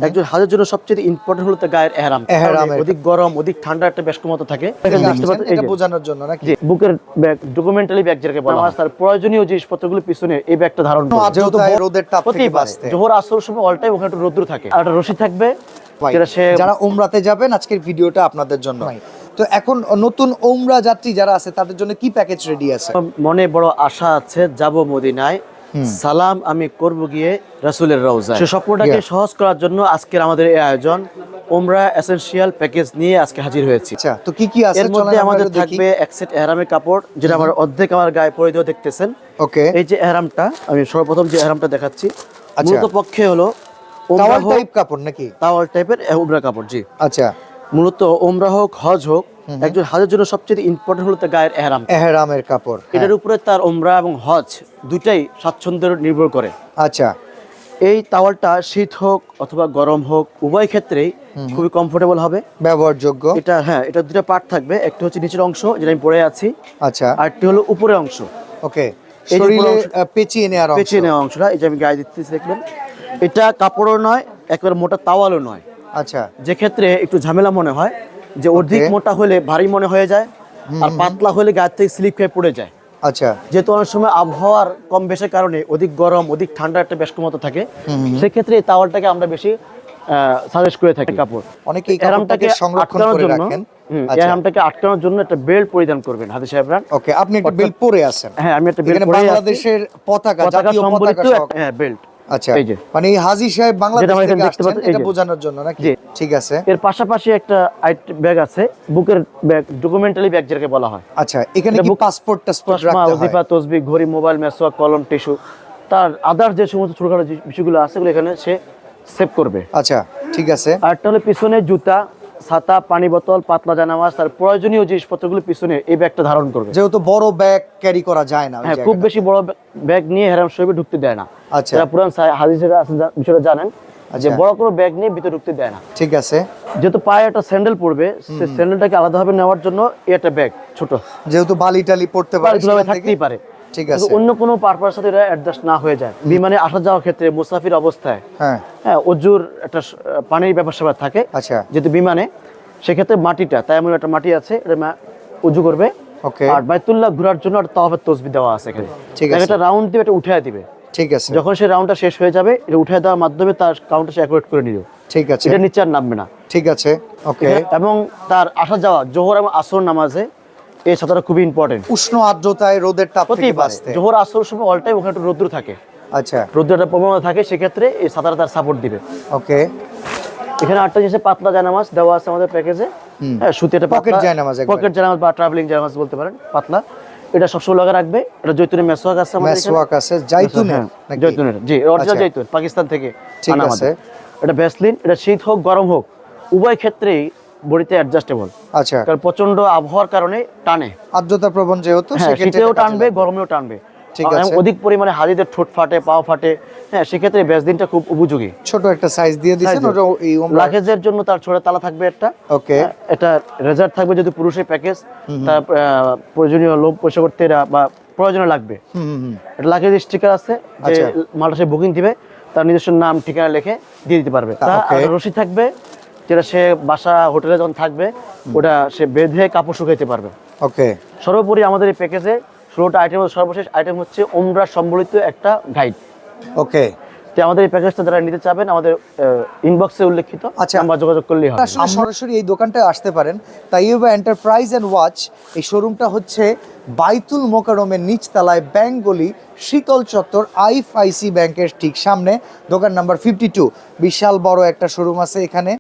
একজন হাজের জন্য সবচেয়ে ইম্পর্টেন্ট হলো তার গায়ের এহরাম। অধিক গরম, অধিক ঠান্ডা একটা বেশকমত থাকে, এটা বোঝানোর জন্য নাকি? বুকের ব্যাগ, ডকুমেন্টারি ব্যাগ যেটাকে বলা হয়, তার প্রয়োজনীয় জিনিসপত্রগুলো পিছনে এই ব্যাগটা ধারণ করে। যেহেতু রোদের তাপ থেকে বাঁচতে, জোহর আসর সময় অল টাইম ওখানে একটু রোদ্র থাকে, আর একটা রশি থাকবে। যারা উমরাতে যাবেন আজকের ভিডিওটা আপনাদের জন্য। তো এখন নতুন উমরা যাত্রী যারা আছে তাদের জন্য কি প্যাকেজ রেডি আছে? মনে বড় আশা আছে, যাব মদিনায়, সালাম আমি করব গিয়ে রাসূলের রওজায়। সেই স্বপ্নটাকে সহজ করার জন্য আজকের আমাদের এই আয়োজন, উমরা এসেনশিয়াল প্যাকেজ নিয়ে আজকে হাজির হয়েছি। আচ্ছা, তো কি কি আছে? এর মধ্যে আমাদের থাকবে এক সেট এহরামের কাপড়, যেটা আমার অর্ধেক আমার গায়ে পরিধেয় দেখতেছেন। ওকে, এই যে এহরামটা, আমি সর্বপ্রথম যে এহরামটা দেখাচ্ছি, মূলত পক্ষে হলো টাওয়াল টাইপ কাপড় নাকি? টাওয়াল টাইপের উমরা কাপড়, জি। আচ্ছা, মূলত উমরা হোক হজ হোক, একজন হাজের জন্য সবচেয়ে ইম্পর্টেন্ট হলো তার গায়ের এহরাম, এহরামের কাপড়। এটার উপরে তার উমরা এবং হজ দুটাই স্বাচ্ছন্দ্যের নির্ভর করে। আচ্ছা, এই টাওয়ালটা শীত হোক অথবা গরম হোক, উভয় ক্ষেত্রেই খুবই কমফোর্টেবল হবে, ব্যবহারযোগ্য। এটা এটা দুটো পার্ট থাকবে, একটা হচ্ছে নিচের অংশ যেটা আমি পরে আছি, আচ্ছা, আর একটি হলো উপরের অংশ। ওকে, শরীরে পেঁচিয়ে নেওয়া অংশটা, এই যে আমি গায়ে দিতেছি, দেখবেন এটা কাপড়ও নয়, একেবারে মোটা তাওয়ালও নয়। আচ্ছা, যে ক্ষেত্রে একটু ঝামেলা মনে হয়, যে অধিক মোটা হলে ভারী মনে হয়ে যায়, আর পাতলা হলে গায়ে থেকে স্লিপ খেয়ে পড়ে যায়। আচ্ছা, যেহেতু অনেক সময় আবহাওয়ার কম বেশের কারণে অধিক গরম, অধিক ঠান্ডা একটা বেশকমত থাকে, সেক্ষেত্রে এই তাওয়ালটাকে আমরা বেশি সাজেস্ট করে থাকি। কাপড় অনেকে এহরামটাকে সংরক্ষণ করে রাখেন। এহরামটাকে আটকানোর জন্য একটা বেল্ট পরিধান করবেন হাজি সাহেবরা। ওকে, আপনি একটা বেল্ট পরে আছেন? হ্যাঁ, আমি একটা বেল্ট পরে আছি, বাংলাদেশের পতাকা, জাতীয় পতাকা সহ। হ্যাঁ, বেল্ট। আচ্ছা, মানে হাজী সাহেব বাংলাদেশ থেকে আসছেন, এটা বোঝানোর জন্য নাকি? ঠিক আছে। এর পাশাপাশি একটা ব্যাগ আছে, বুকের ব্যাগ, ডকুমেন্টারি ব্যাগ যেটাকে বলা হয়। আচ্ছা, এখানে কি পাসপোর্ট টাসপোর্ট রাখতে হয়? ওজিফা, তসবিহ, ঘড়ি, মোবাইল, মেসওয়াক, কলম, টিস্যু, তার আদার যে সমস্ত ছোটখাটো বিষয়গুলো আছে সেগুলো এখানে সে সেভ করবে। আচ্ছা, ঠিক আছে। আর একটা হলো পিছনে জুতা, ছাতা, পানি বোতল, পাতলা জানামাজ, তার প্রয়োজনীয় জিনিসপত্রগুলো পিছনে এই ব্যাগটা ধারণ করবে। যেহেতু বড় ব্যাগ ক্যারি করা যায় না, হ্যাঁ, খুব বেশি বড় ব্যাগ নিয়ে হেরাম শরীফে ঢুকতে দেয় না। আচ্ছা, যারা পুরান হাদিসেরা আছেন বিষয়টা জানেন, যে বড় কোনো ব্যাগ নিয়ে ভিতরে ঢুকতে দেয় না। ঠিক আছে। যেহেতু পায়ে একটা স্যান্ডেল পড়বে, সেই স্যান্ডেলটাকে আলাদাভাবে নেওয়ার জন্য এই একটা ব্যাগ ছোট, যেহেতু বালি টালি পড়তে পারে, থাকতেই পারে। ঠিক আছে। অন্য কোনো পারপাস সাথে এটা অ্যাডজাস্ট না হয়ে যায়, বিমানে আসা যাওয়ার ক্ষেত্রে মুসাফির অবস্থায় হ্যাঁ অজুর একটা পানির ব্যাপার থাকে। আচ্ছা, যেহেতু বিমানে, সেক্ষেত্রে মাটিটা, তাই এমন একটা মাটি আছে, এটা উজু করবে। ওকে, আর বাইতুল্লাহ ঘোরার জন্য একটা তাওয়াফের তাসবিহ দেওয়া আছে এখানে, ঠিক আছে। একটা রাউন্ড দিবে, এটা উঠায় দিবে। ঠিক আছে। যখন সেই রাউন্ডটা শেষ হয়ে যাবে, এটা উঠায় দেওয়ার মাধ্যমে তার কাউন্টার সে অ্যাকুরেট করে নিল। ঠিক আছে, এটা নিচে আর নামবে না। ঠিক আছে, ওকে। এবং তার আসা যাওয়া জোহর এবং আসর নামাজে এই ছাতাটা খুবই ইম্পর্টেন্ট। উষ্ণ আর্দ্রতায় রোদের তাপ থেকে বাঁচতে, জোহর আসর সময় অল টাইম ওখানে একটু রোদ্র থাকে। আচ্ছা, রোদ্রটা প্রবণতা থাকে, সেক্ষেত্রে এই ছাতাটা তার সাপোর্ট দিবে। ওকে। এখানে আটটা জিনিসে পাতলা জানামাজ দেওয়া আছে আমাদের প্যাকেজে। হ্যাঁ, সুতি একটা পকেট জানামাজ বা ট্রাভেলিং জানামাজ বলতে পারেন, পাতলা। এটা সবসময় লাগা রাখবে। এটা জৈতুনের মেসওয়াক আছে আমাদের এখানে। মেসওয়াক আছে জাইতুনের নাকি? জৈতুনের, জি, অরিজিনাল জৈতুন, পাকিস্তান থেকে আনা আমাদের। এটা ভ্যাসলিন, এটা শীত হোক গরম হোক উভয় ক্ষেত্রেই বডিতে অ্যাডজাস্টেবল। আচ্ছা, কারণ প্রচন্ড আবহাওয়ার কারণে টানে, আর্দ্রতা প্রবণ যেহেতু, শীতেও টানবে, গরমেও টানবে। ঠিক আছে। অধিক পরিমাণে হাজিদের ঠোঁট ফাটে, পাও ফাটে, হ্যাঁ, সেক্ষেত্রে ভ্যাসলিনটা খুব উপযোগী। ছোট একটা সাইজ দিয়ে দিয়েছেন, ওটা এই লাগেজের জন্য তার ছোট তালা থাকবে একটা। ওকে, এটা রেজার্ভ থাকবে, যদি পুরুষের প্যাকেজ, তার প্রয়োজনীয় লোম পরিষ্কার করতে বা প্রয়োজনীয় লাগবে। এটা লাগেজ স্টিকার আছে, যে মালটা সে বুকিং দিবে, তার নিজস্ব নাম ঠিকানা লিখে দিয়ে দিতে পারবে। রশি থাকবে, যেটা সে বাসা হোটেলে যখন থাকবে ওটা সে বেঁধে কাপড় শুকাইতে পারবে। ওকে। সর্বোপরি আমাদের এই প্যাকেজে 16টা আইটেমের সর্বশেষ আইটেম হচ্ছে উমরা সম্বলিত একটা গাইড। ওকে, তো আমাদের এই প্যাকেজটা যারা নিতে চাবেন, আমাদের ইনবক্সে উল্লেখিত নাম্বার যোগাযোগ করলেই হবে। আসলে সরাসরি এই দোকানটায় আসতে পারেন। তাইয়ুবা এন্টারপ্রাইজ এন্ড ওয়াচ, এই শোরুমটা হচ্ছে বাইতুল মোকাররমের নিচতলায়, ব্যাংক-গলি, শীতল চত্বর, IFIC ব্যাংকের ঠিক সামনে, দোকান নাম্বার 52। বিশাল বড় একটা শোরুম আছে এখানে।